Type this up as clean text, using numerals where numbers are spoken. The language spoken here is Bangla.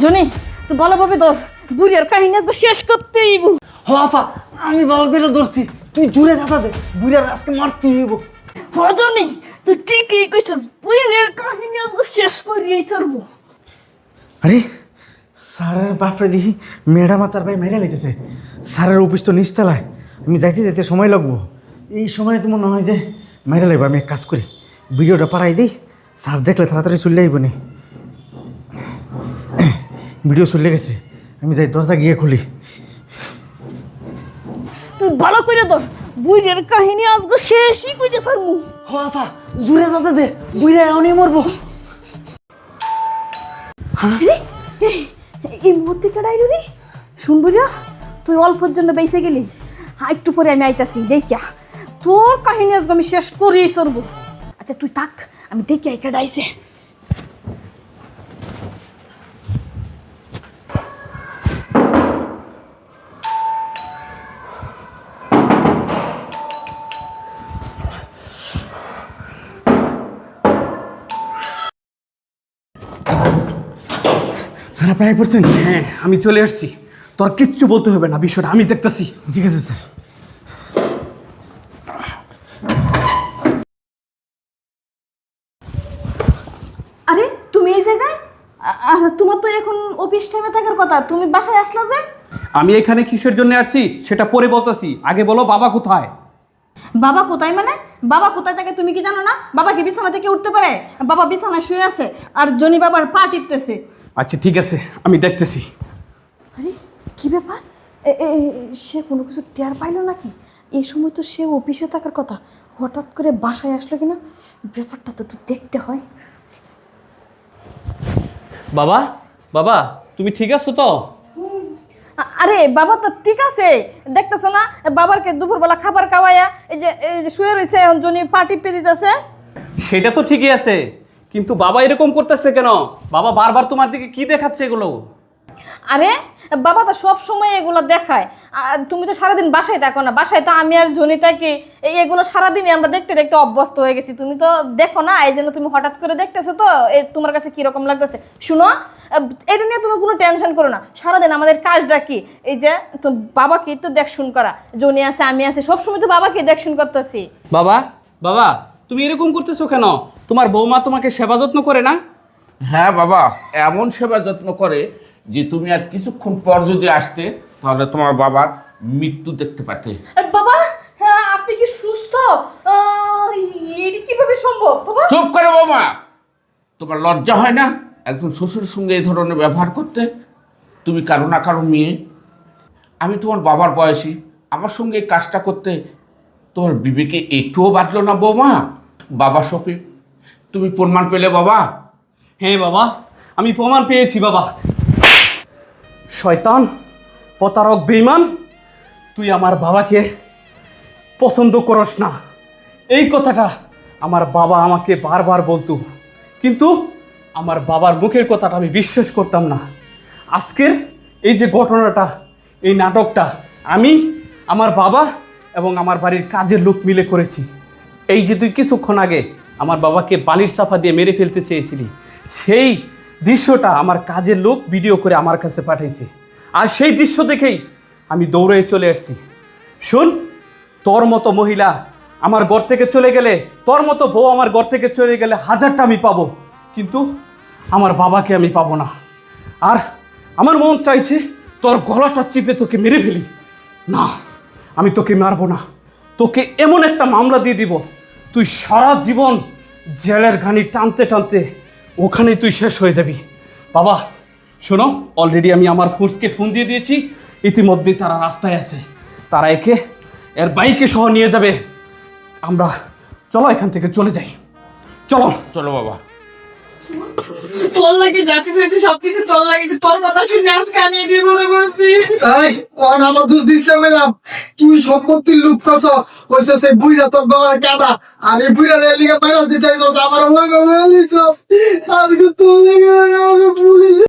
জনি তুই ভালোভাবে ধর, বুড়িয়ার কাহিনী আজকে শেষ করতেই হইব। হ আফা, আমি বাবা করে ধরছি, তুই জুড়ে যাতা দে, বুড়ার আজকে মারতেই হইব। হ জনি তুই ঠিকই কইছিস, বুড়িয়ার কাহিনী আজকে শেষ করিয়াই ছাড়বো। আরে স্যারের বাপরে দেখি ম্যাডাম আর তার ভাই মেরে লেগেছে। স্যারের অফিস তো নিচতলায়, আমি যাইতে যাইতে সময় লাগবো। এই সময় তো মনে হয় যে মেরে লাগবে। আমি এক কাজ করি, ভিডিওটা পাঠাই দিই, স্যার দেখলে তাড়াতাড়ি চলে আইব নি। ভিডিও চলে গেছে, আমি যাই দরজা গিয়ে খুলি। তুই ভালো করে ধর, বুড়িয়ার কাহিনী আজকে শেষই কইতে ছাড়বো। হ আফা, জুড়ে যাতা দে, বুড়া এখনই মরবো। এই মুহূর্তে কেডাইলো রে? শুন বুঝা, তুই অল্পর জন্য বেঁচে গেলি, একটু পরে আমি আইতাছি, দেখিয়া তোর কাহিনী আজকে আমি শেষ করেই সরবো। আচ্ছা তুই থাক, আমি দেখি আই কেডাইছে। স্যার আপনি আই পড়ছেন? হ্যাঁ, আমি চলে আসছি। তোর কিচ্ছু বলতে হবে না, বিষয়টা আমি দেখতেছি। ঠিক আছে স্যার। আরে তুমি এই জায়গায়? তোমার তো এখন অফিস টাইমে থাকার কথা, তুমি বাসায় আসলা যে? আমি এখানে কিসের জন্য আসছি সেটা পরে বলতেছি, আগে বলো বাবা কোথায়? বাবা কোথায় মানে? বাবা কোথায় থাকে তুমি কি জানো না? বাবা কি বিছানা থেকে উঠতে পারে? বাবা বিছানায় শুয়ে আছে আর জনি বাবার পা টিপতেছে। আচ্ছা ঠিক আছে, আমি দেখতেছি। আরে কি ব্যাপার? সে কোনো কিছু টের পাইলো নাকি? এই সময় তো সে অফিসে থাকার কথা, হঠাৎ করে বাসায় আসলো কিনা, ব্যাপারটা তো একটু দেখতে হয়। বাবা, বাবা তুমি ঠিক আছো তো? আরে বাবা তো ঠিক আছে, দেখতেছো না বাবারকে দুপুরবেলা খাবার খাওয়াইয়া এই যে শুয়ে রয়েছে, এখন জনি পা টিপে দিতেছে। সেটা তো ঠিকই আছে, কিন্তু বাবা এরকম করতেছে কেন? বাবা বারবার তোমার দিকে কি দেখাচ্ছে এগুলো? আরে বাবা তো সব সময় এগুলো দেখায়, আর তুমি তো সারাদিন বাসায় থাকো না, বাসায় তো আমি আর জনি থাকি, এগুলো সারাদিনই আমরা দেখতে দেখতে অভ্যস্ত হয়ে গেছি। তুমি তো দেখো না, এই জন্য তুমি হঠাৎ করে দেখতেছো, তো তোমার কাছে কীরকম লাগতেছে। শুনো, এটা নিয়ে তুমি কোনো টেনশন করো না। সারাদিন আমাদের কাজটা কি, এই যে তো বাবাকে তো দেখশুন করা, জনি আছে আমি আছে, সবসময় তো বাবাকে দেখশুন করতেছি। বাবা, বাবা তুমি এরকম করতেছো কেন? তোমার বৌমা তোমাকে সেবা যত্ন করে না? হ্যাঁ বাবা, এমন সেবা যত্ন করে যে তুমি আর কিছুক্ষণ পর যদি আসতে, তাহলে তোমার বাবার মৃত্যু দেখতে পাতে। বাবা, হ্যাঁ, আপনি কি সুস্থ? এটা কিভাবে সম্ভব বাবা? চুপ করে বাবা, তোমার লজ্জা হয় না একজন শ্বশুরের সঙ্গে এই ধরনের ব্যবহার করতে? তুমি কারো না কারো মেয়ে, আমি তোমার বাবার বয়সী, আমার সঙ্গে এই কাজটা করতে তোমার বিবেকে একটুও বাঁধলো না বৌমা? বাবা শফিক, তুমি প্রমাণ পেলে বাবা? হ্যাঁ বাবা, আমি প্রমাণ পেয়েছি বাবা। শয়তান, প্রতারক, বেঈমান, তুই আমার বাবাকে পছন্দ করস না, এই কথাটা আমার বাবা আমাকে বারবার বলতো, কিন্তু আমার বাবার মুখের কথাটা আমি বিশ্বাস করতাম না। আজকের এই যে ঘটনাটা, এই নাটকটা আমি, আমার বাবা এবং আমার বাড়ির কাজের লোক মিলে করেছি। এই যে তুই কিছুক্ষণ আগে আমার বাবাকে বালির চাপা দিয়ে মেরে ফেলতে চেয়েছিলি, সেই দৃশ্যটা আমার কাজের লোক ভিডিও করে আমার কাছে পাঠাইছে, আর সেই দৃশ্য দেখেই আমি দৌড়ে চলে আসছি। শোন, তোর মতো মহিলা আমার ঘর থেকে চলে গেলে, তোর মতো বউ আমার ঘর থেকে চলে গেলে হাজারটা আমি পাবো, কিন্তু আমার বাবাকে আমি পাবো না। আর আমার মন চাইছে তোর গলাটা চিপে তোকে মেরে ফেলি। না, আমি তোকে মারবো না, তোকে এমন একটা মামলা দিয়ে দিব, তুই সারা জীবন জেলের ঘানি টানতে টানতে ওখানেই তুই শেষ হয়ে যাবি। বাবা শোনো, অলরেডি আমি আমার ফোর্সকে ফোন দিয়ে দিয়েছি, ইতিমধ্যেই তারা রাস্তায় আছে, তারা একে এর বাইকে সহ নিয়ে যাবে। আমরা চলো এখান থেকে চলে যাই, চলো। চলো বাবা। তোর লাগে যা কিছু হয়েছে সবকিছু তোর লাগেছে, তোর কথা শুনে আজকে আমি এই বিপদে পড়ছি। আমার দোষ দিতে গেলাম, তুই সম্পত্তির লুপ করছ, কইছে সেই বুইরা তোর গলার কাটা, আর এই বুইরা রেলিকে বাইরে দিতে চাইছ, আমার আজকে তোর লেগে পুলিশ